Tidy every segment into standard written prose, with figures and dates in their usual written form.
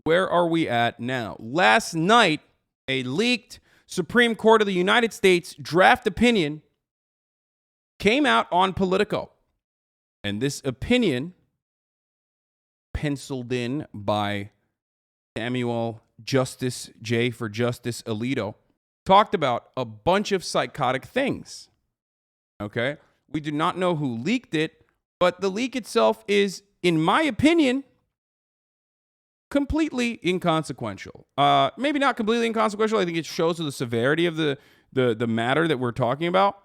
Where are we at now? Last night, a leaked Supreme Court of the United States draft opinion came out on Politico. And this opinion, penciled in by Samuel Justice J for Justice Alito, talked about a bunch of psychotic things. Okay? We do not know who leaked it, but the leak itself is, in my opinion, completely inconsequential. Maybe not completely inconsequential. I think it shows the severity of the matter that we're talking about.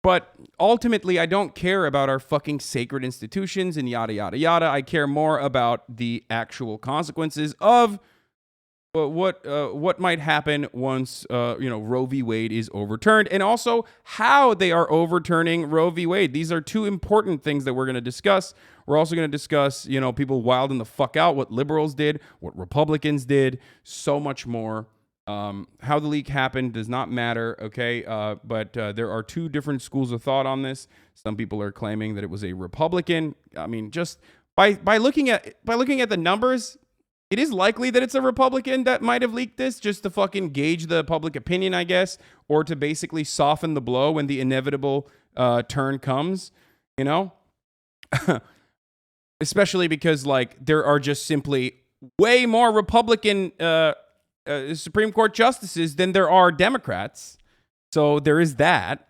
But ultimately, I don't care about our fucking sacred institutions and yada, yada, yada. I care more about the actual consequences of what might happen once Roe v. Wade is overturned, and also how they are overturning Roe v. Wade. These are two important things that we're going to discuss. We're also going to discuss, people wilding the fuck out, what liberals did, what Republicans did, so much more. How the leak happened does not matter, okay? But there are two different schools of thought on this. Some people are claiming that it was a Republican. I mean, just by looking at the numbers, it is likely that it's a Republican that might have leaked this just to fucking gauge the public opinion, I guess, or to basically soften the blow when the inevitable turn comes, Especially because, there are just simply way more Republican Supreme Court justices than there are Democrats. So there is that.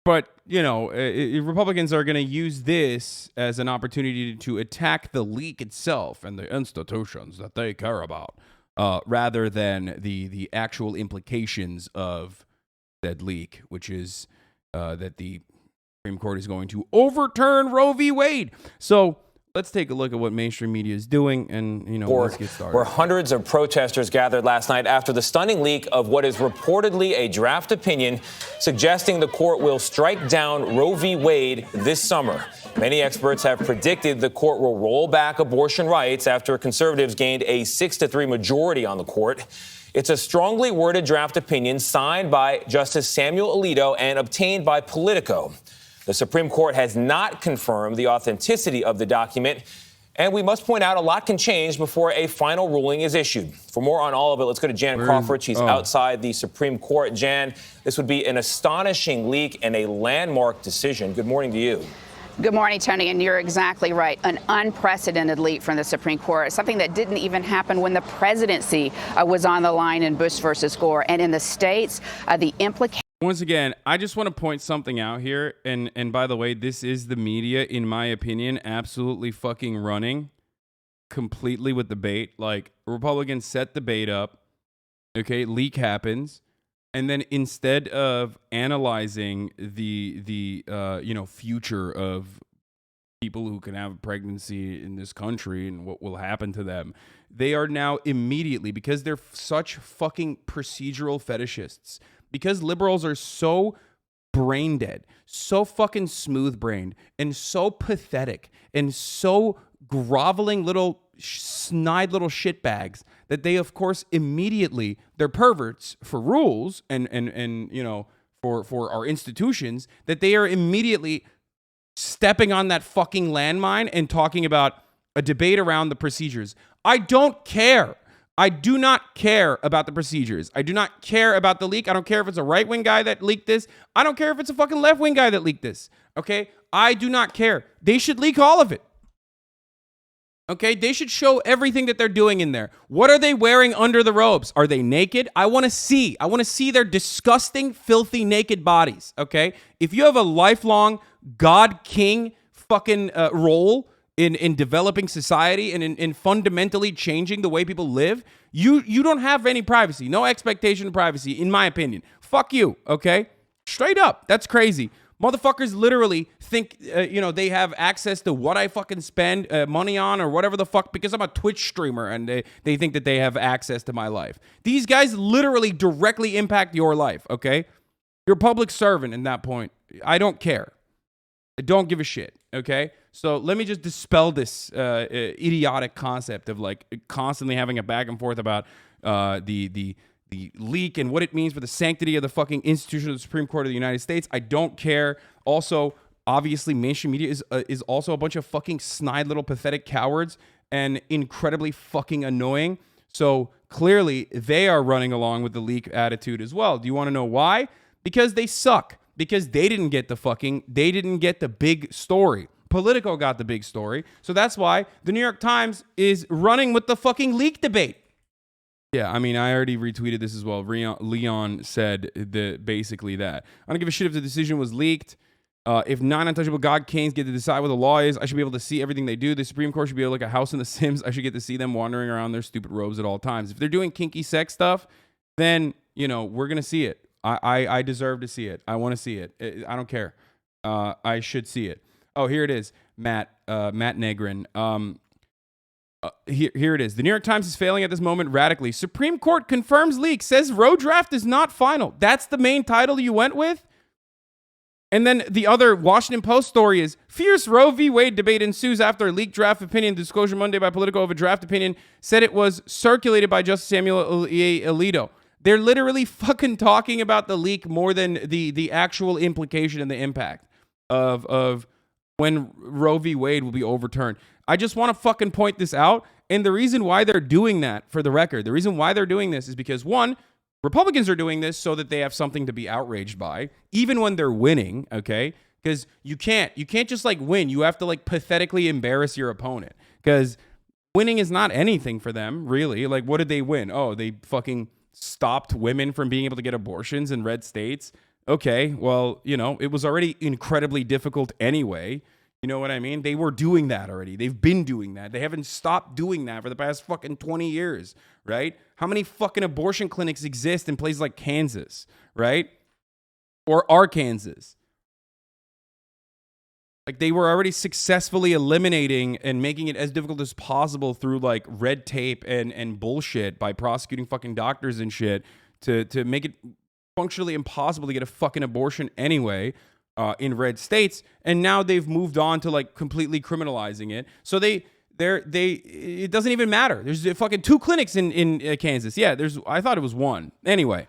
But Republicans are going to use this as an opportunity to attack the leak itself and the institutions that they care about, rather than the actual implications of that leak, which is that the Supreme Court is going to overturn Roe v. Wade. So let's take a look at what mainstream media is doing, and let's get started. Where hundreds of protesters gathered last night after the stunning leak of what is reportedly a draft opinion suggesting the court will strike down Roe v. Wade this summer. Many experts have predicted the court will roll back abortion rights after conservatives gained a 6-3 majority on the court. It's a strongly worded draft opinion signed by Justice Samuel Alito and obtained by Politico. The Supreme Court has not confirmed the authenticity of the document, and we must point out a lot can change before a final ruling is issued. For more on all of it, let's go to Jan Crawford. She's outside the Supreme Court. Jan, this would be an astonishing leak and a landmark decision. Good morning to you. Good morning, Tony, and you're exactly right. An unprecedented leak from the Supreme Court, something that didn't even happen when the presidency was on the line in Bush versus Gore. And in the states, the implications. Once again, I just want to point something out here, and by the way, this is the media, in my opinion, absolutely fucking running completely with the bait. Republicans set the bait up, okay, leak happens, and then instead of analyzing the future of people who can have a pregnancy in this country and what will happen to them, they are now immediately, because they're such fucking procedural fetishists, because liberals are so brain dead, so fucking smooth brained, and so pathetic, and so groveling little snide little shitbags, that they of course immediately, they're perverts for rules and for our institutions, that they are immediately stepping on that fucking landmine and talking about a debate around the procedures. I don't care. I do not care about the procedures. I do not care about the leak. I don't care if it's a right-wing guy that leaked this. I don't care if it's a fucking left-wing guy that leaked this. Okay? I do not care. They should leak all of it. Okay? They should show everything that they're doing in there. What are they wearing under the robes? Are they naked? I want to see. I want to see their disgusting, filthy, naked bodies. Okay? If you have a lifelong God King fucking role in developing society and in fundamentally changing the way people live, you don't have any privacy. No expectation of privacy, in my opinion. Fuck you, okay? Straight up. That's crazy. Motherfuckers literally think, they have access to what I fucking spend money on or whatever the fuck because I'm a Twitch streamer and they think that they have access to my life. These guys literally directly impact your life, okay? You're a public servant in that point. I don't care. I don't give a shit, okay? So let me just dispel this idiotic concept of constantly having a back and forth about the leak and what it means for the sanctity of the fucking institution of the Supreme Court of the United States. I don't care. Also, obviously, mainstream media is also a bunch of fucking snide little pathetic cowards. and incredibly fucking annoying. So clearly they are running along with the leak attitude as well. Do you want to know why? Because they suck. Because they didn't get the big story. Politico got the big story. So that's why the New York Times is running with the fucking leak debate. Yeah, I mean, I already retweeted this as well. Leon said basically that. I don't give a shit if the decision was leaked. If 9 untouchable God Kings get to decide what the law is, I should be able to see everything they do. The Supreme Court should be like a house in The Sims. I should get to see them wandering around their stupid robes at all times. If they're doing kinky sex stuff, then, we're going to see it. I deserve to see it. I want to see it. I don't care. I should see it. Oh, here it is. Matt Negrin. Here it is. The New York Times is failing at this moment radically. Supreme Court confirms leak, says Roe draft is not final. That's the main title you went with? And then the other Washington Post story is fierce Roe v. Wade debate ensues after a leaked draft opinion. Disclosure Monday by Politico of a draft opinion said it was circulated by Justice Samuel Alito. They're literally fucking talking about the leak more than the actual implication and the impact of when Roe v. Wade will be overturned. I just want to fucking point this out. And the reason why they're doing that, for the record, the reason why they're doing this is because, one, Republicans are doing this so that they have something to be outraged by, even when they're winning, okay? Because you can't just like win. You have to like pathetically embarrass your opponent. Because winning is not anything for them, really. Like, what did they win? Oh, they fucking stopped women from being able to get abortions in red states. Okay, well, it was already incredibly difficult anyway. You know what I mean? They were doing that already. They've been doing that. They haven't stopped doing that for the past fucking 20 years, right? How many fucking abortion clinics exist in places like Kansas, right? Or Arkansas? Like, they were already successfully eliminating and making it as difficult as possible through like red tape and bullshit by prosecuting fucking doctors and shit to make it functionally impossible to get a fucking abortion anyway in red states. And now they've moved on to like completely criminalizing it. So it doesn't even matter. There's fucking 2 clinics in Kansas. Yeah, I thought it was 1. Anyway.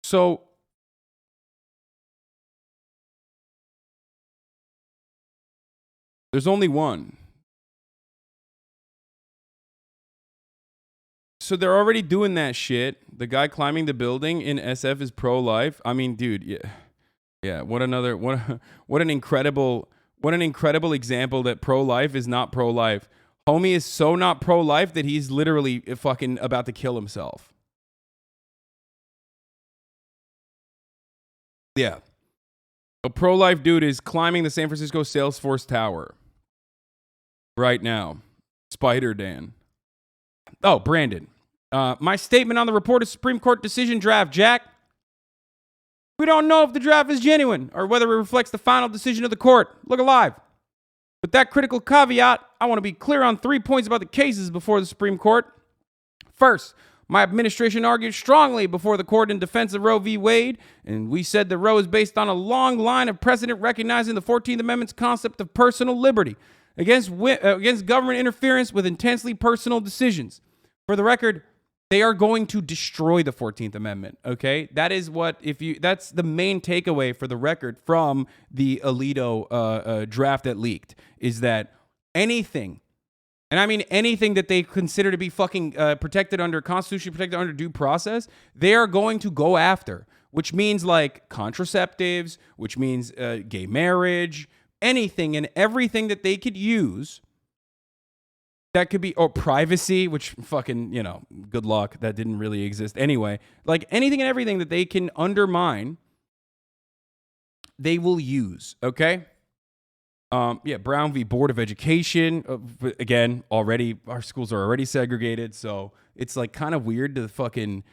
So there's only 1. So they're already doing that shit. The guy climbing the building in SF is pro-life. I mean, dude, yeah. What an incredible example that pro-life is not pro-life. Homie is so not pro-life that he's literally fucking about to kill himself. Yeah. A pro-life dude is climbing the San Francisco Salesforce Tower right now. Spider Dan. Oh, Brandon. My statement on the reported Supreme Court decision draft, Jack. We don't know if the draft is genuine or whether it reflects the final decision of the court. Look alive. With that critical caveat, I want to be clear on 3 points about the cases before the Supreme Court. First, my administration argued strongly before the court in defense of Roe v. Wade, and we said that Roe is based on a long line of precedent recognizing the 14th Amendment's concept of personal liberty against government interference with intensely personal decisions. For the record, they are going to destroy the 14th Amendment, okay? That is that's the main takeaway for the record from the Alito draft that leaked, is that anything, and I mean anything that they consider to be fucking constitutionally protected under due process, they are going to go after, which means like contraceptives, which means gay marriage, anything and everything that they could use. That could be, or privacy, which fucking, good luck. That didn't really exist anyway. Like anything and everything that they can undermine, they will use, okay? Brown v. Board of Education. Again, already, our schools are already segregated, so it's like kind of weird to fucking,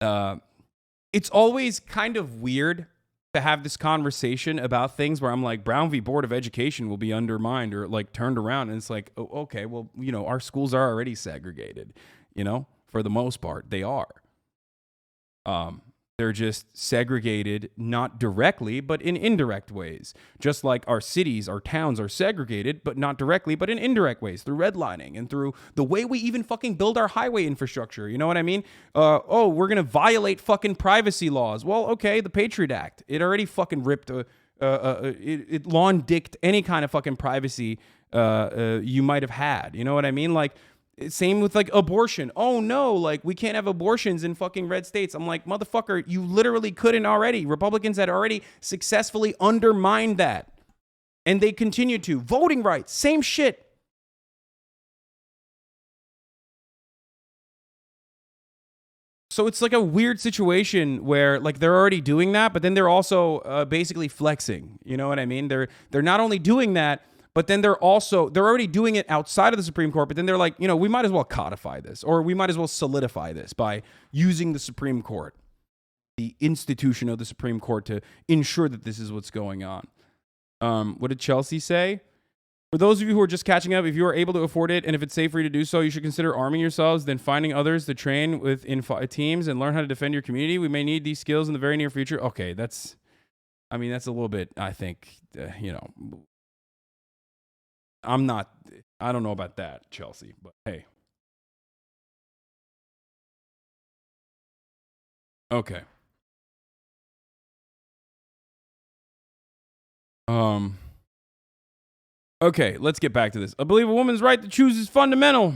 it's always kind of weird to have this conversation about things where I'm like, Brown v. Board of Education will be undermined or like turned around. And it's like, oh, okay, well, our schools are already segregated, for the most part, they are. They're just segregated, not directly, but in indirect ways. Just like our cities, our towns are segregated, but not directly, but in indirect ways, through redlining and through the way we even fucking build our highway infrastructure. You know what I mean? We're going to violate fucking privacy laws. Well, okay, the Patriot Act. It already fucking ripped lawn dicked any kind of fucking privacy you might have had. You know what I mean? Like, same with like abortion. Oh no, like we can't have abortions in fucking red states. I'm like, motherfucker, you literally couldn't already. Republicans had already successfully undermined that. And they continue to. Voting rights, same shit. So it's like a weird situation where like they're already doing that, but then they're also basically flexing. You know what I mean? They're not only doing that, but then they're already doing it outside of the Supreme Court. But then they're like, you know, we might as well codify this, or we might as well solidify this by using the Supreme Court, the institution of the Supreme Court, to ensure that this is what's going on. What did Chelsea say? For those of you who are just catching up, if you are able to afford it and if it's safe for you to do so, you should consider arming yourselves, then finding others to train within teams and learn how to defend your community. We may need these skills in the very near future. Okay, that's a little bit, I think, you know, I don't know about that, Chelsea, but hey. Okay. Okay, let's get back to this. I believe a woman's right to choose is fundamental.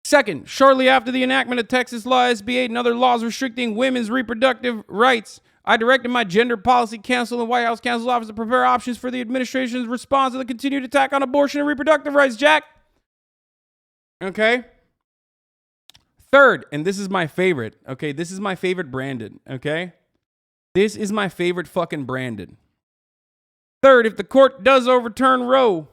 Second, shortly after the enactment of Texas Law SB 8 and other laws restricting women's reproductive rights, I directed my Gender Policy Council and White House Counsel's Office to prepare options for the administration's response to the continued attack on abortion and reproductive rights, Jack. Okay. Third, and this is my favorite, okay? This is my favorite Brandon, okay? This is my favorite fucking Brandon. Third, if the court does overturn Roe,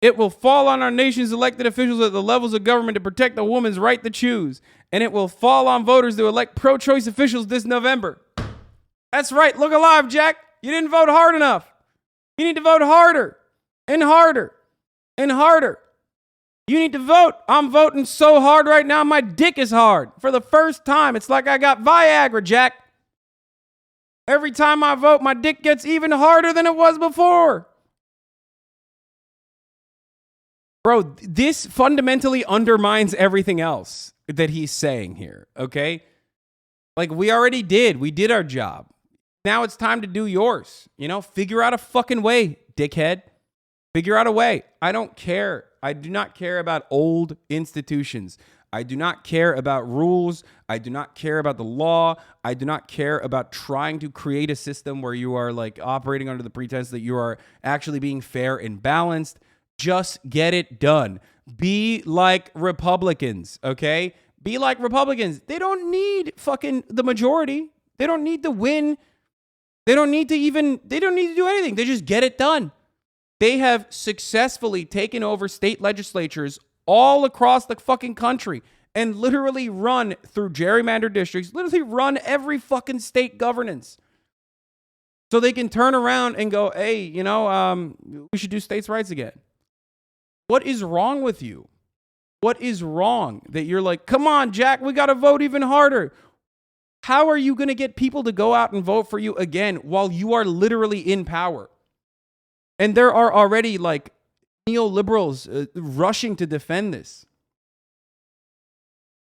it will fall on our nation's elected officials at the levels of government to protect a woman's right to choose. And it will fall on voters to elect pro-choice officials this November. That's right. Look alive, Jack. You didn't vote hard enough. You need to vote harder and harder and harder. You need to vote. I'm voting so hard right now, my dick is hard. For the first time, it's like I got Viagra, Jack. Every time I vote, my dick gets even harder than it was before. Bro, this fundamentally undermines everything else that he's saying here, okay? Like, we already did. We did our job. Now it's time to do yours. You know, figure out a fucking way, dickhead. Figure out a way. I don't care. I do not care about old institutions. I do not care about rules. I do not care about the law. I do not care about trying to create a system where you are like operating under the pretense that you are actually being fair and balanced. Just get it done. Be like Republicans, okay? Be like Republicans. They don't need fucking the majority. They don't need to win. They don't need to do anything. They just get it done. They have successfully taken over state legislatures all across the fucking country and literally run through gerrymandered districts, literally run every fucking state governance. So they can turn around and go, hey, you know, we should do states' rights again. What is wrong with you? What is wrong that you're like, come on, Jack, we got to vote even harder? How are you going to get people to go out and vote for you again while you are literally in power? And there are already like neoliberals rushing to defend this.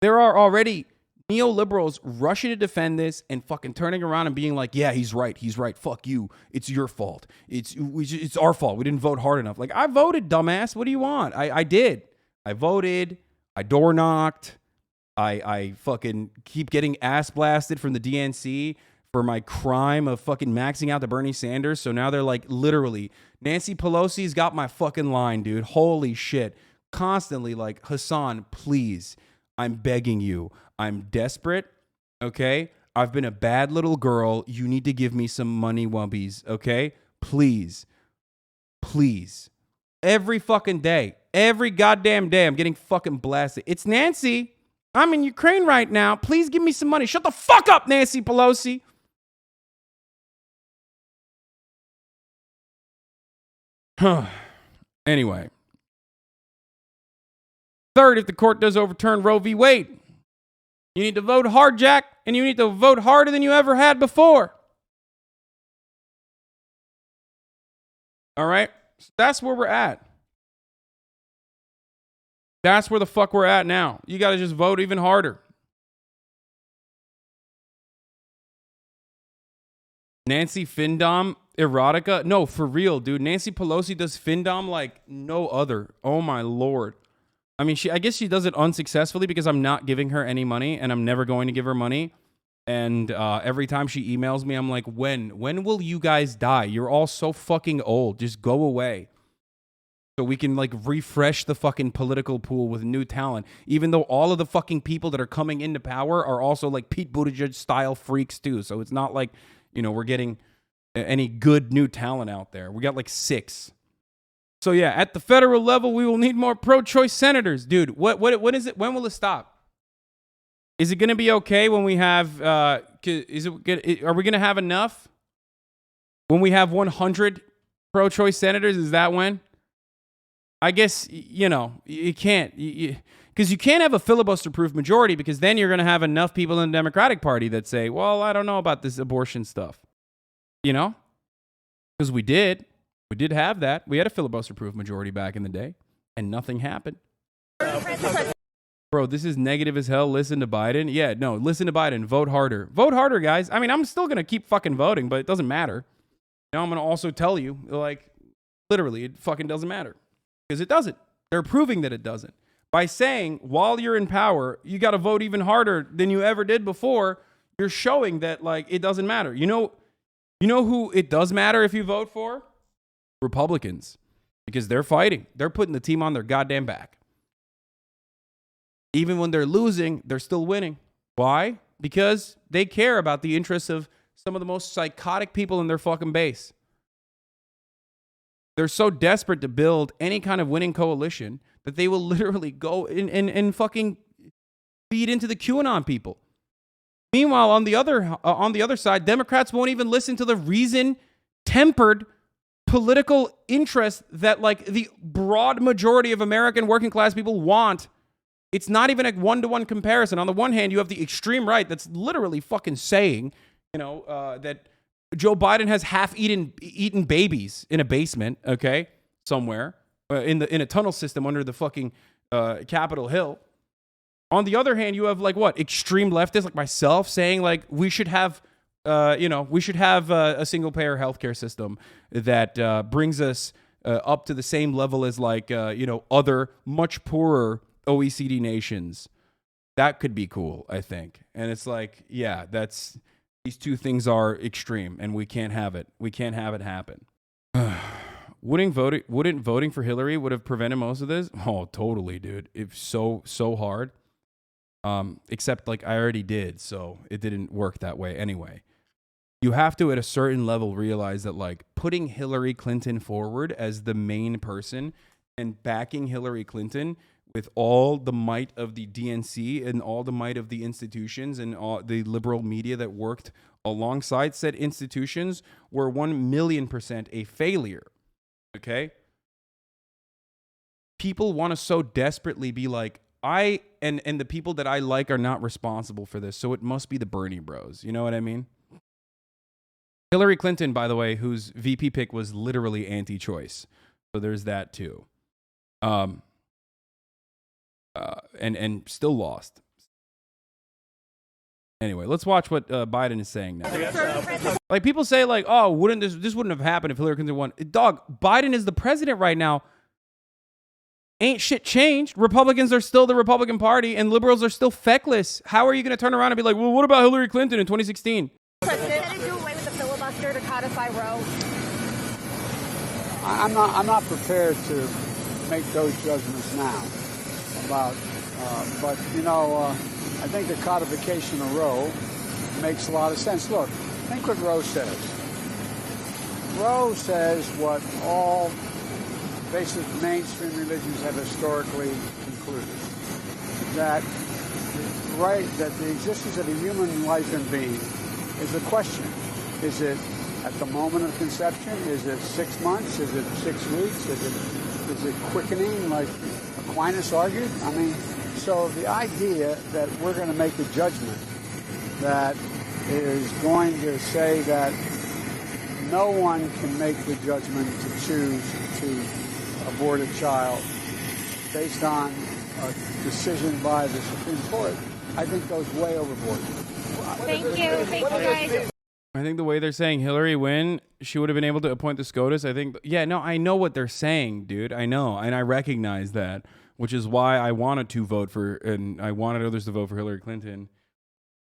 There are already neoliberals rushing to defend this and fucking turning around and being like, yeah, he's right. Fuck you. It's your fault. It's our fault. We didn't vote hard enough. Like, I voted, dumbass. What do you want? I did. I voted. I door knocked. I fucking keep getting ass blasted from the DNC for my crime of fucking maxing out the Bernie Sanders. So now they're like, literally, Nancy Pelosi's got my fucking line, dude. Holy shit. Constantly like, Hassan, please, I'm begging you. I'm desperate, okay? I've been a bad little girl. You need to give me some money wumbies, okay? Please. Please. Every fucking day. Every goddamn day I'm getting fucking blasted. It's Nancy. I'm in Ukraine right now. Please give me some money. Shut the fuck up, Nancy Pelosi. Anyway. Third, if the court does overturn Roe v. Wade, you need to vote hard, Jack, and you need to vote harder than you ever had before. All right? So that's where we're at. That's where the fuck we're at now. You got to just vote even harder. Nancy Findom erotica? No, for real, dude. Nancy Pelosi does Findom like no other. Oh my lord. I mean, I guess she does it unsuccessfully because I'm not giving her any money and I'm never going to give her money. And every time she emails me, I'm like, when will you guys die? You're all so fucking old. Just go away. So we can like refresh the fucking political pool with new talent. Even though all of the fucking people that are coming into power are also like Pete Buttigieg style freaks too. So it's not like, you know, we're getting any good new talent out there. We got like 6. So yeah, at the federal level, we will need more pro-choice senators. Dude, what is it? When will it stop? Is it going to be okay when we have, are we going to have enough? When we have 100 pro-choice senators, is that when? I guess, you know, you can't, because you can't have a filibuster-proof majority because then you're going to have enough people in the Democratic Party that say, well, I don't know about this abortion stuff. You know? Because we did have that. We had a filibuster-proof majority back in the day, and nothing happened. Bro, this is negative as hell. Listen to Biden. Yeah, no, listen to Biden. Vote harder. Vote harder, guys. I mean, I'm still going to keep fucking voting, but it doesn't matter. Now I'm going to also tell you, like, literally, it fucking doesn't matter. Because it doesn't. They're proving that it doesn't. By saying, while you're in power, you got to vote even harder than you ever did before, you're showing that, like, it doesn't matter. You know who it does matter if you vote for? Republicans. Because they're fighting. They're putting the team on their goddamn back. Even when they're losing, they're still winning. Why? Because they care about the interests of some of the most psychotic people in their fucking base. They're so desperate to build any kind of winning coalition that they will literally go and fucking feed into the QAnon people. Meanwhile, on the other side, Democrats won't even listen to the reason-tempered political interest that like the broad majority of American working class people want. It's not even a one-to-one comparison. On the one hand, you have the extreme right that's literally fucking saying, you know, that Joe Biden has half-eaten babies in a basement, okay, somewhere in a tunnel system under the fucking Capitol Hill. On the other hand, you have like what extreme leftists like myself saying like we should have, a single-payer healthcare system that brings us up to the same level as like other much poorer OECD nations. That could be cool, I think. And it's like, yeah, these two things are extreme, and we can't have it. We can't have it happen. Wouldn't voting for Hillary would have prevented most of this? Oh, totally, dude. It's so hard. Except like I already did, so it didn't work that way anyway. You have to, at a certain level, realize that like putting Hillary Clinton forward as the main person and backing Hillary Clinton with all the might of the DNC and all the might of the institutions and all the liberal media that worked alongside said institutions were 1,000,000% a failure. Okay? People want to so desperately be like, and the people that I like are not responsible for this, so it must be the Bernie bros. You know what I mean? Hillary Clinton, by the way, whose VP pick was literally anti-choice. So there's that too. And still lost. Anyway, let's watch what Biden is saying now. Like people say, like, "Oh, this wouldn't have happened if Hillary Clinton won." Dog, Biden is the president right now. Ain't shit changed. Republicans are still the Republican Party, and liberals are still feckless. How are you going to turn around and be like, "Well, what about Hillary Clinton in 2016?" President, did it do away with the filibuster to codify Roe? I'm not prepared to make those judgments now. But I think the codification of Roe makes a lot of sense. Look, think what Roe says. Roe says what all basic mainstream religions have historically concluded, that the existence of a human life and being is a question. Is it at the moment of conception? Is it 6 months? Is it 6 weeks? Is it quickening, like Aquinas argued? I mean, so the idea that we're going to make a judgment that is going to say that no one can make the judgment to choose to abort a child based on a decision by the Supreme Court, I think goes way overboard. Thank you. Thank you, guys. I think the way they're saying Hillary win, she would have been able to appoint the SCOTUS. I think, yeah, no, I know what they're saying, dude. I know, and I recognize that, which is why I wanted to vote for, and I wanted others to vote for Hillary Clinton.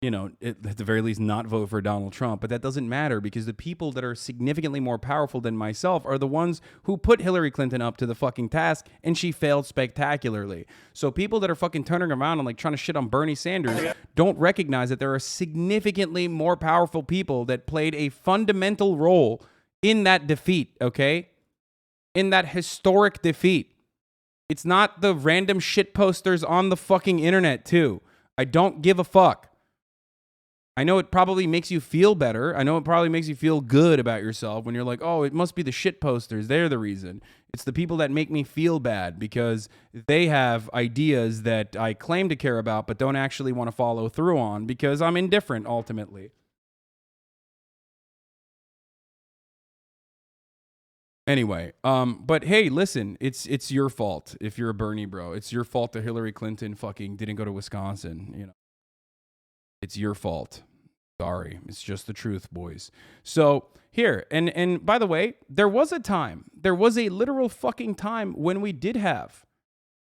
You know, at the very least, not vote for Donald Trump. But that doesn't matter because the people that are significantly more powerful than myself are the ones who put Hillary Clinton up to the fucking task, and she failed spectacularly. So people that are fucking turning around and like trying to shit on Bernie Sanders don't recognize that there are significantly more powerful people that played a fundamental role in that defeat, okay? In that historic defeat. It's not the random shit posters on the fucking internet, too. I don't give a fuck. I know it probably makes you feel better. I know it probably makes you feel good about yourself when you're like, oh, it must be the shit posters. They're the reason. It's the people that make me feel bad because they have ideas that I claim to care about but don't actually want to follow through on because I'm indifferent ultimately. Anyway, but hey, listen, it's your fault if you're a Bernie bro. It's your fault that Hillary Clinton fucking didn't go to Wisconsin, you know. It's your fault. Sorry. It's just the truth, boys. So here, and by the way, there was a literal fucking time when we did have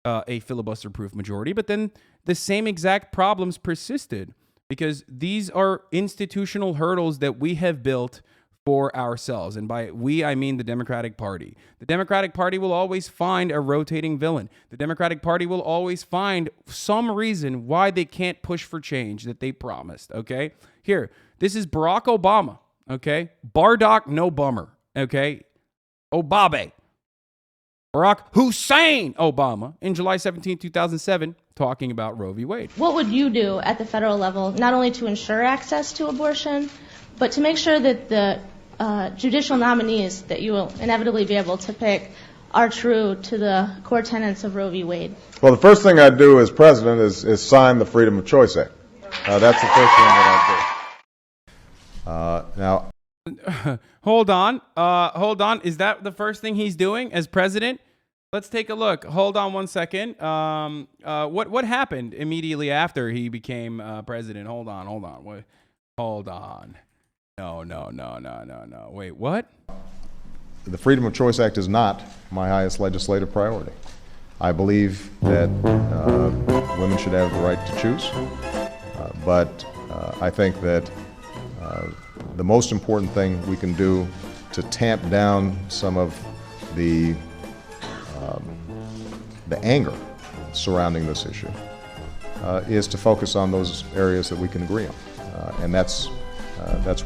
a filibuster-proof majority, but then the same exact problems persisted because these are institutional hurdles that we have built for ourselves. And by we, I mean the Democratic Party. The Democratic Party will always find a rotating villain. The Democratic Party will always find some reason why they can't push for change that they promised, okay? Here, this is Barack Obama, okay? Bardock, no bummer, okay? Obabe. Barack Hussein Obama in July 17, 2007, talking about Roe v. Wade. What would you do at the federal level, not only to ensure access to abortion, but to make sure that the judicial nominees that you will inevitably be able to pick are true to the core tenets of Roe v. Wade? Well, the first thing I'd do as president is sign the Freedom of Choice Act. That's the first thing that I'd do. Now, Hold on. Is that the first thing he's doing as president? Let's take a look. Hold on one second. What happened immediately after he became president? Hold on. Hold on. No. Wait, what? the Freedom of Choice Act is not my highest legislative priority. I believe that women should have the right to choose, but I think that the most important thing we can do to tamp down some of the anger surrounding this issue is to focus on those areas that we can agree on, and that's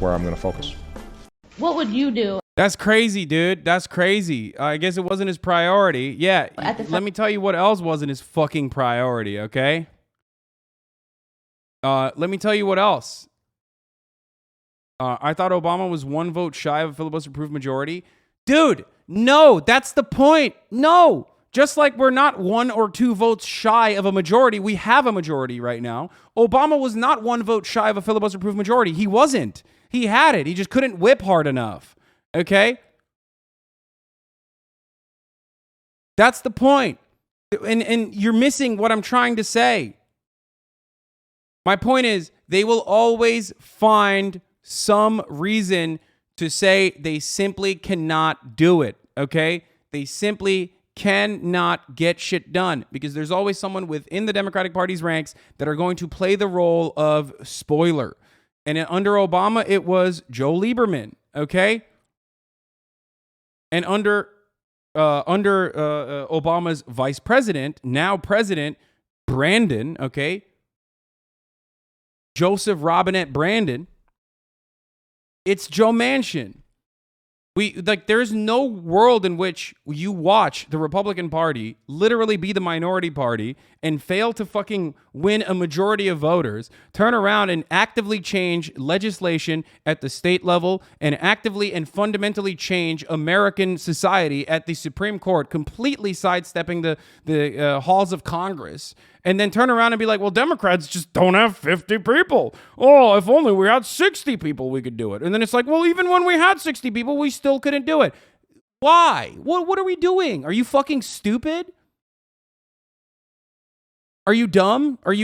where I'm going to focus. What would you do? That's crazy, dude. That's crazy. I guess it wasn't his priority. Yeah, let me tell you what else wasn't his fucking priority, okay? Let me tell you what else. I thought Obama was one vote shy of a filibuster-proof majority. Dude, no, that's the point. No. Just like we're not 1 or 2 votes shy of a majority, we have a majority right now. Obama was not 1 vote shy of a filibuster-proof majority. He wasn't. He had it. He just couldn't whip hard enough. Okay? That's the point. And you're missing what I'm trying to say. My point is, they will always find some reason to say they simply cannot do it. Okay? They simply cannot get shit done because there's always someone within the Democratic Party's ranks that are going to play the role of spoiler. And under Obama, it was Joe Lieberman, okay? And under Obama's vice president, now president, Brandon, okay? Joseph Robinette Brandon, it's Joe Manchin. There's no world in which you watch the Republican Party literally be the minority party and fail to fucking win a majority of voters, turn around and actively change legislation at the state level and actively and fundamentally change American society at the Supreme Court, completely sidestepping the halls of Congress, and then turn around and be like, well, Democrats just don't have 50 people. Oh, if only we had 60 people, we could do it. And then it's like, well, even when we had 60 people, we still couldn't do it. Why? What are we doing? Are you fucking stupid? Are you dumb? I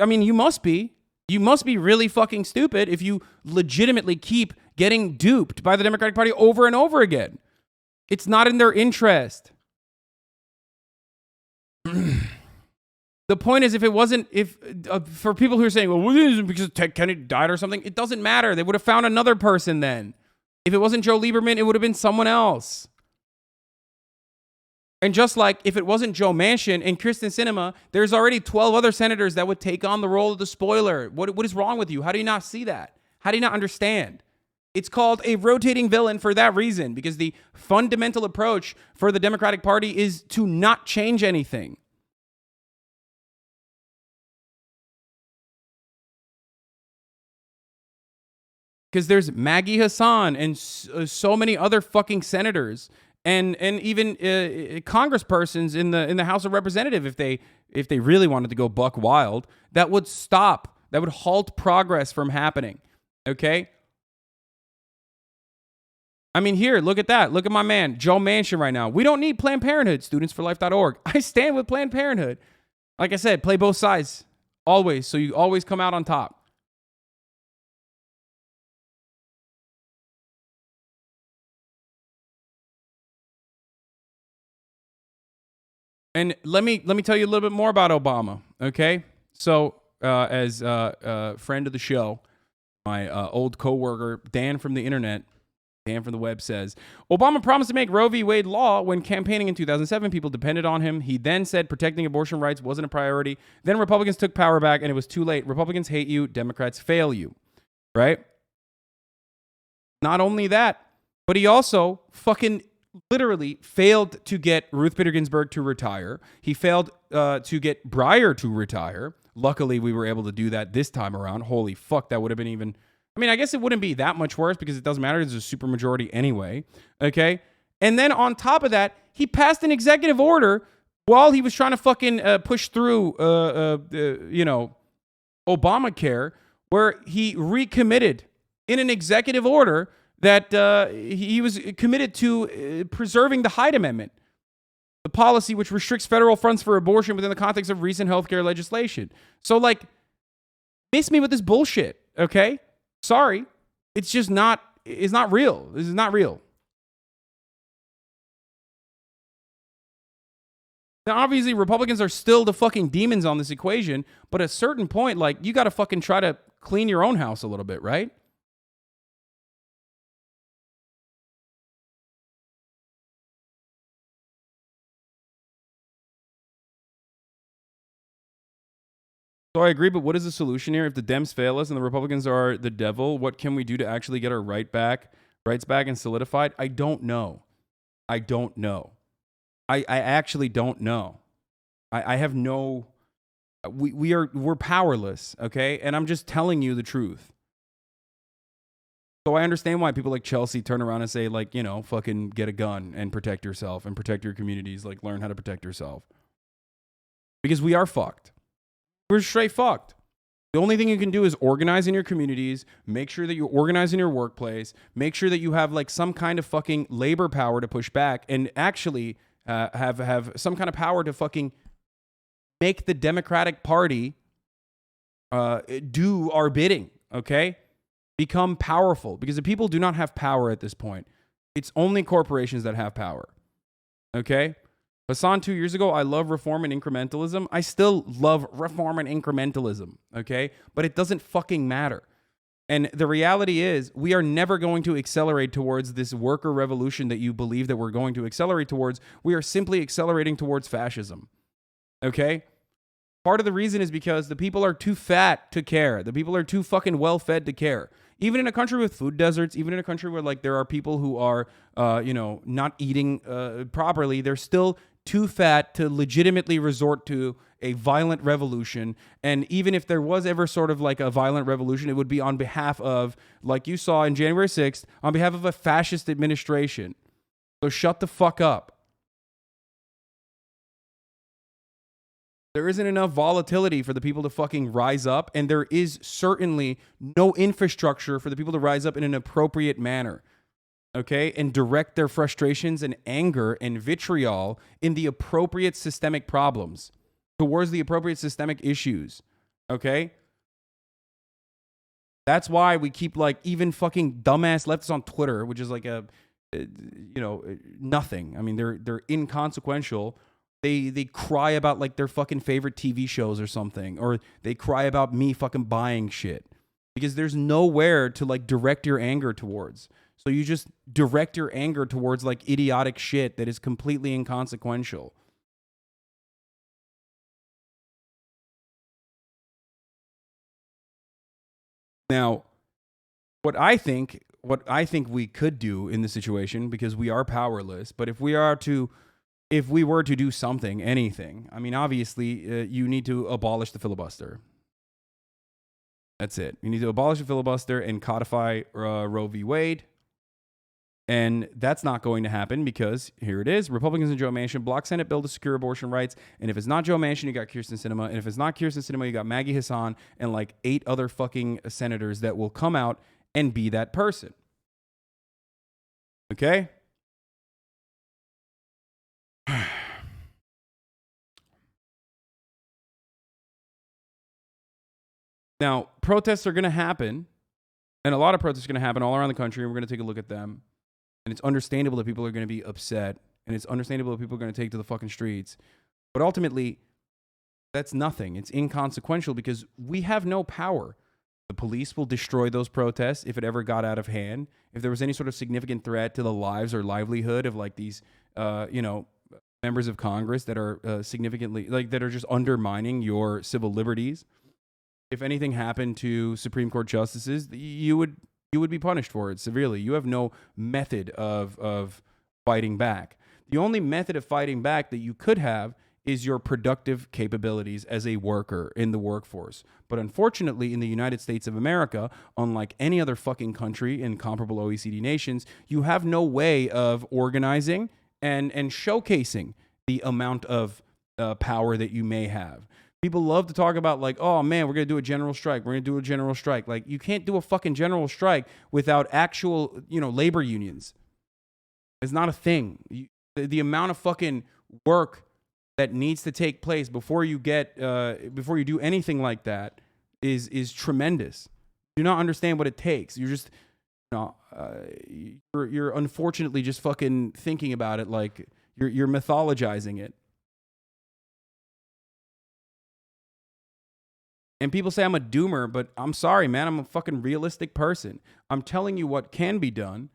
mean, you must be. You must be really fucking stupid if you legitimately keep getting duped by the Democratic Party over and over again. It's not in their interest. The point is, for people who are saying, well, this is because Ted Kennedy died or something, it doesn't matter. They would have found another person then. If it wasn't Joe Lieberman, it would have been someone else. And just like if it wasn't Joe Manchin and Kyrsten Sinema, there's already 12 other senators that would take on the role of the spoiler. What is wrong with you? How do you not see that? How do you not understand? It's called a rotating villain for that reason, because the fundamental approach for the Democratic Party is to not change anything. Because there's Maggie Hassan and so many other fucking senators and even congresspersons in the House of Representatives, if they really wanted to go buck wild, that would halt progress from happening. Okay? I mean, here, look at that. Look at my man, Joe Manchin right now. We don't need Planned Parenthood, studentsforlife.org. I stand with Planned Parenthood. Like I said, play both sides always, so you always come out on top. And let me tell you a little bit more about Obama, okay? So, as a friend of the show, my old coworker, Dan from the internet, Dan from the web says, Obama promised to make Roe v. Wade law when campaigning in 2007. People depended on him. He then said protecting abortion rights wasn't a priority. Then Republicans took power back, and it was too late. Republicans hate you. Democrats fail you, right? Not only that, but he also fucking literally failed to get Ruth Bader Ginsburg to retire. He failed to get Breyer to retire. Luckily, we were able to do that this time around. Holy fuck, that would have been even... I mean, I guess it wouldn't be that much worse because it doesn't matter. There's a supermajority anyway, okay? And then on top of that, he passed an executive order while he was trying to fucking push through, Obamacare, where he recommitted in an executive order that he was committed to preserving the Hyde Amendment, the policy which restricts federal funds for abortion within the context of recent healthcare legislation. So, like, miss me with this bullshit, okay? Sorry. It's just not, it's not real. This is not real. Now, obviously, Republicans are still the fucking demons on this equation, but at a certain point, like, you got to fucking try to clean your own house a little bit, right? So I agree, but what is the solution here? If the Dems fail us and the Republicans are the devil, what can we do to actually get our rights back and solidified? I don't know. I actually don't know. I have no... We're powerless, okay? And I'm just telling you the truth. So I understand why people like Chelsea turn around and say, like, fucking get a gun and protect yourself and protect your communities. Like, learn how to protect yourself. Because we are fucked. We're straight fucked. The only thing you can do is organize in your communities, make sure that you organize in your workplace, make sure that you have like some kind of fucking labor power to push back, and actually have some kind of power to fucking make the Democratic Party do our bidding, okay? Become powerful, because the people do not have power at this point. It's only corporations that have power, okay? Hassan, 2 years ago, I love reform and incrementalism. I still love reform and incrementalism, okay? But it doesn't fucking matter. And the reality is, we are never going to accelerate towards this worker revolution that you believe that we're going to accelerate towards. We are simply accelerating towards fascism, okay? Part of the reason is because the people are too fat to care. The people are too fucking well-fed to care. Even in a country with food deserts, even in a country where like there are people who are, not eating properly, they're still too fat to legitimately resort to a violent revolution. And even if there was ever sort of like a violent revolution, it would be on behalf of, like you saw in January 6th, on behalf of a fascist administration. So shut the fuck up. There isn't enough volatility for the people to fucking rise up, and there is certainly no infrastructure for the people to rise up in an appropriate manner. Okay, and direct their frustrations and anger and vitriol in the appropriate systemic problems, towards the appropriate systemic issues. Okay? That's why we keep like even fucking dumbass leftists on Twitter, which is like nothing. I mean, they're inconsequential. They cry about like their fucking favorite TV shows or something, or they cry about me fucking buying shit because there's nowhere to like direct your anger towards. So you just direct your anger towards like idiotic shit that is completely inconsequential. Now, what I think we could do in this situation, because we are powerless, but if we were to do something, anything, I mean, obviously, you need to abolish the filibuster. That's it. You need to abolish the filibuster and codify Roe v. Wade. And that's not going to happen because, here it is, Republicans and Joe Manchin block Senate bill to secure abortion rights. And if it's not Joe Manchin, you got Kyrsten Sinema. And if it's not Kyrsten Sinema, you got Maggie Hassan and like 8 other fucking senators that will come out and be that person. Okay? Now, protests are going to happen. And a lot of protests are going to happen all around the country. And we're going to take a look at them. And it's understandable that people are going to be upset. And it's understandable that people are going to take to the fucking streets. But ultimately, that's nothing. It's inconsequential because we have no power. The police will destroy those protests if it ever got out of hand. If there was any sort of significant threat to the lives or livelihood of like these, members of Congress that are significantly, like that are just undermining your civil liberties. If anything happened to Supreme Court justices, you would be punished for it severely. You have no method of fighting back. The only method of fighting back that you could have is your productive capabilities as a worker in the workforce. But unfortunately, in the United States of America, unlike any other fucking country in comparable OECD nations, you have no way of organizing and showcasing the amount of power that you may have. People love to talk about like, oh man, we're going to do a general strike. We're going to do a general strike. Like, you can't do a fucking general strike without actual, labor unions. It's not a thing. The amount of fucking work that needs to take place before you do anything like that is tremendous. You do not understand what it takes. You're just, you're unfortunately just fucking thinking about it like you're mythologizing it. And people say I'm a doomer, but I'm sorry, man. I'm a fucking realistic person. I'm telling you what can be done,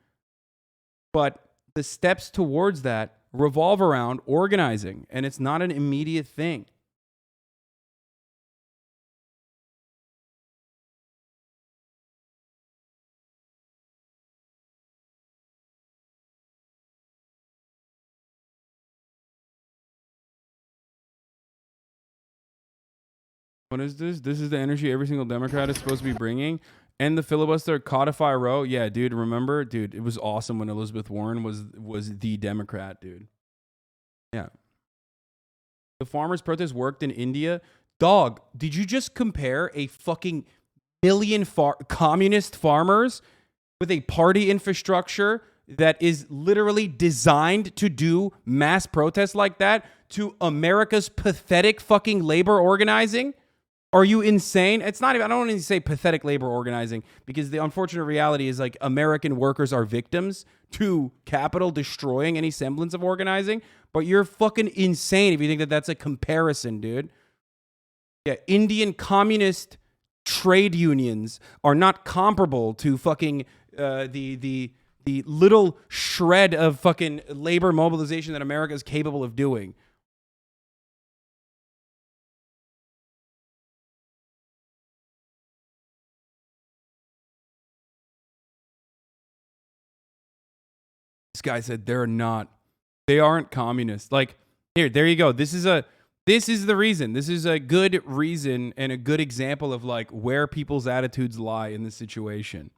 but the steps towards that revolve around organizing, and it's not an immediate thing. What is this? This is the energy every single Democrat is supposed to be bringing. And the filibuster, codify Roe. Yeah, dude, remember? Dude, it was awesome when Elizabeth Warren was the Democrat, dude. Yeah. The farmers' protest worked in India. Dog, did you just compare a fucking million communist farmers with a party infrastructure that is literally designed to do mass protests like that to America's pathetic fucking labor organizing? Are you insane? It's not even, I don't want to say pathetic labor organizing, because the unfortunate reality is like American workers are victims to capital destroying any semblance of organizing. But you're fucking insane if you think that that's a comparison, dude. Yeah, Indian communist trade unions are not comparable to fucking the little shred of fucking labor mobilization that America is capable of doing. This guy said they aren't communists. Like, there you go. This is the reason. This is a good reason and a good example of like where people's attitudes lie in this situation.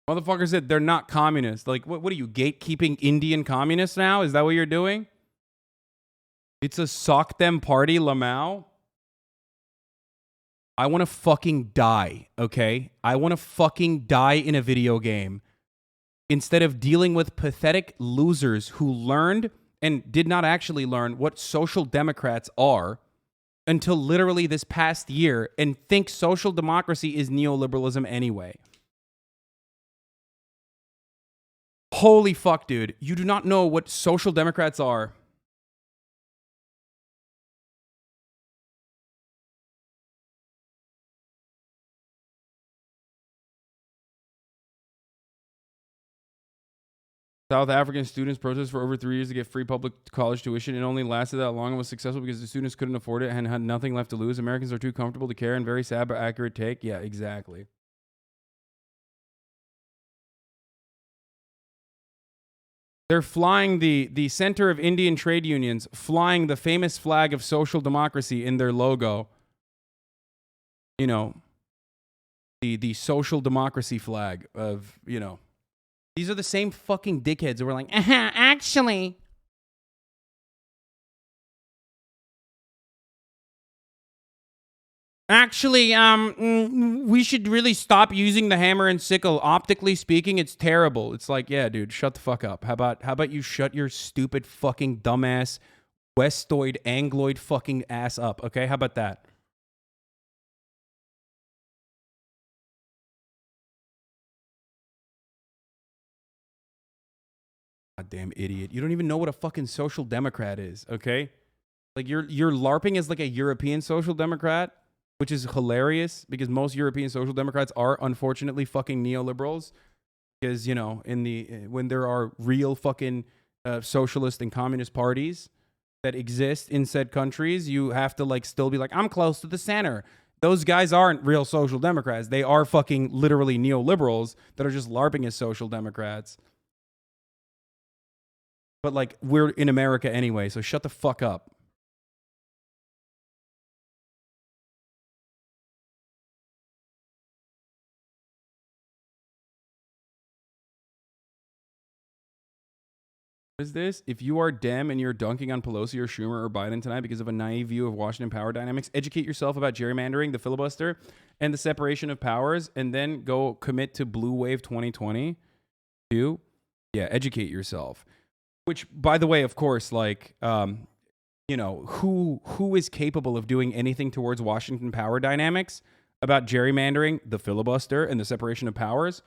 Motherfucker said they're not communists. Like, what are you, gatekeeping Indian communists now? Is that what you're doing? It's a sock them party, Lamau. I want to fucking die, okay? I want to fucking die in a video game instead of dealing with pathetic losers who learned and did not actually learn what social democrats are until literally this past year and think social democracy is neoliberalism anyway. Holy fuck, dude. You do not know what social democrats are. South African students protested for over 3 years to get free public college tuition. It only lasted that long and was successful because the students couldn't afford it and had nothing left to lose. Americans are too comfortable to care, and very sad but accurate take. Yeah, exactly. They're flying the Center of Indian Trade Unions, flying the famous flag of social democracy in their logo. You know, the social democracy flag of, you know. These are the same fucking dickheads who were like, actually. Actually, we should really stop using the hammer and sickle. Optically speaking, it's terrible. It's like, yeah, dude, shut the fuck up. How about you shut your stupid fucking dumbass Westoid Angloid fucking ass up, okay? How about that? Goddamn idiot. You don't even know what a fucking social democrat is, okay? Like you're LARPing as like a European social democrat, which is hilarious because most European social democrats are unfortunately fucking neoliberals. Because, you know, when there are real fucking socialist and communist parties that exist in said countries, you have to like still be like, I'm close to the center. Those guys aren't real social democrats. They are fucking literally neoliberals that are just LARPing as social democrats. But like, we're in America anyway, so shut the fuck up. What is this? If you are Dem and you're dunking on Pelosi or Schumer or Biden tonight because of a naive view of Washington power dynamics, educate yourself about gerrymandering, the filibuster, and the separation of powers, and then go commit to Blue Wave 2020. Yeah, educate yourself. Which, by the way, of course, like, you know, who is capable of doing anything towards Washington power dynamics about gerrymandering, the filibuster, and the separation of powers?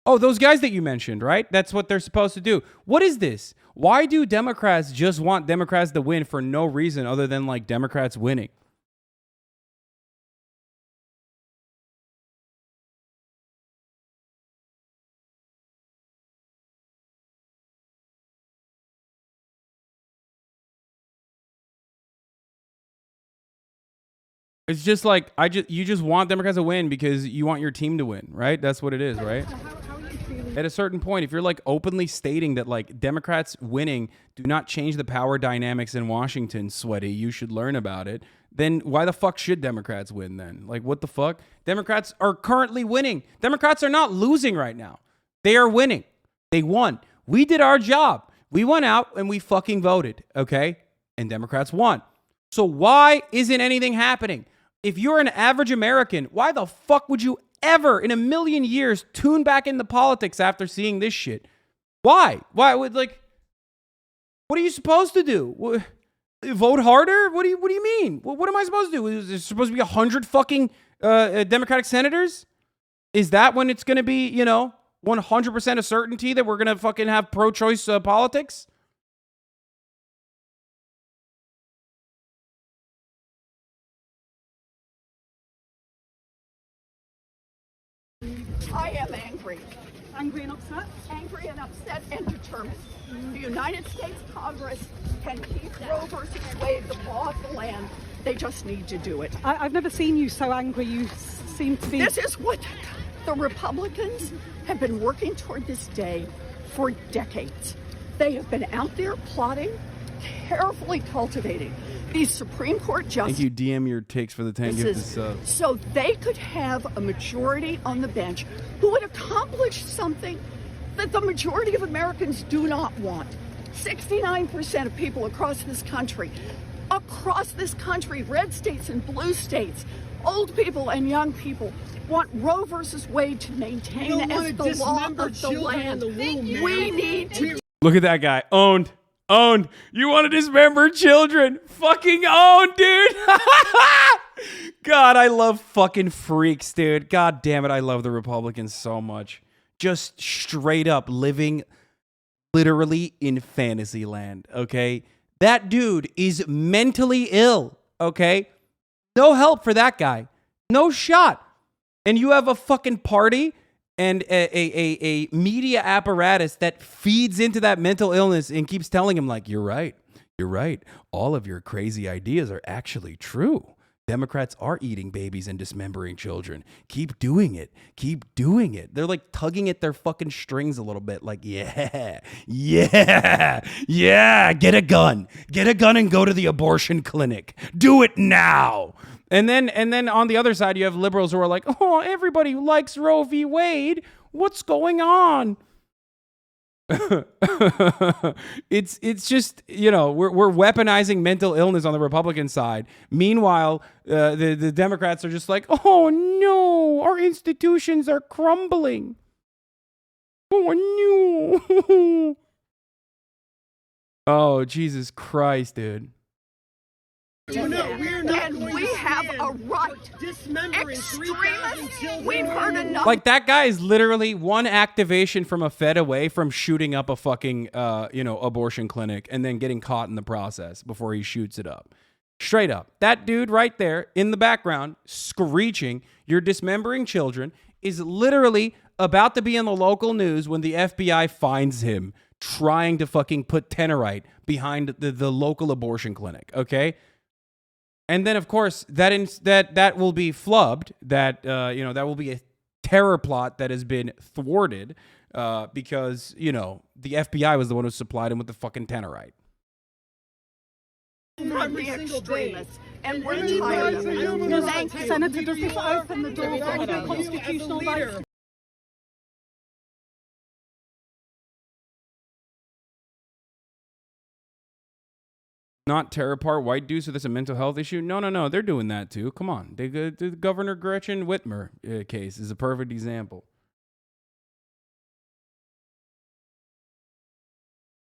Oh, those guys that you mentioned, right? That's what they're supposed to do. What is this? Why do Democrats just want Democrats to win for no reason other than, like, Democrats winning? It's just like you just want Democrats to win because you want your team to win, right? That's what it is, right? At a certain point, if you're like openly stating that like Democrats winning do not change the power dynamics in Washington, sweaty, you should learn about it, then why the fuck should Democrats win then? Like, what the fuck? Democrats are currently winning. Democrats are not losing right now. They are winning. They won. We did our job. We went out and we fucking voted, okay? And Democrats won. So why isn't anything happening? If you're an average American, why the fuck would you ever in a million years tune back into politics after seeing this shit? Why? Why would, like, what are you supposed to do? Vote harder? What do you mean? What am I supposed to do? Is there supposed to be 100 fucking Democratic senators? Is that when it's going to be, you know, 100% of certainty that we're going to fucking have pro-choice politics? I am angry. Angry and upset? Angry and upset and determined. The United States Congress can keep Roe versus Wade the law of the land. They just need to do it. I've never seen you so angry. You seem to be... This is what the Republicans have been working toward this day for decades. They have been out there plotting, carefully cultivating these Supreme Court justices. Thank you, DM your takes for the 10 gifted subs. So they could have a majority on the bench who would accomplish something that the majority of Americans do not want. 69% of people across this country, red states and blue states, old people and young people, want Roe versus Wade to maintain as the law of the land. We need to... Look at that guy. Owned. Owned. You want to dismember children? Fucking owned, dude. God, I love fucking freaks, dude. God damn it, I love the Republicans so much. Just straight up living literally in fantasy land, okay? That dude is mentally ill, okay? No help for that guy. No shot. And you have a fucking party and a media apparatus that feeds into that mental illness and keeps telling him, like, you're right. All of your crazy ideas are actually true. Democrats are eating babies and dismembering children. Keep doing it. They're like tugging at their fucking strings a little bit. Like, yeah. Get a gun and go to the abortion clinic. Do it now. And then on the other side, you have liberals who are like, oh, everybody likes Roe v. Wade. What's going on? It's just, you know, we're weaponizing mental illness on the Republican side. Meanwhile, the Democrats are just like, oh no, our institutions are crumbling. Oh no. Oh, Jesus Christ, dude. And we have a right. Extremists, we've heard enough. Like, that guy is literally one activation from a Fed away from shooting up a fucking, abortion clinic and then getting caught in the process before he shoots it up. Straight up. That dude right there in the background screeching, you're dismembering children, is literally about to be in the local news when the FBI finds him trying to fucking put Tenorite behind the local abortion clinic, okay? And then, of course, that will be flubbed. That will be a terror plot that has been thwarted because, you know, the FBI was the one who supplied him with the fucking Tenorite. From the extremists, and we're tired of it. Thank you. Senator, does this open the door for any constitutional vote? Not tear apart white dudes so that's a mental health issue. No. They're doing that too. Come on. The Governor Gretchen Whitmer case is a perfect example.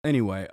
Anyway,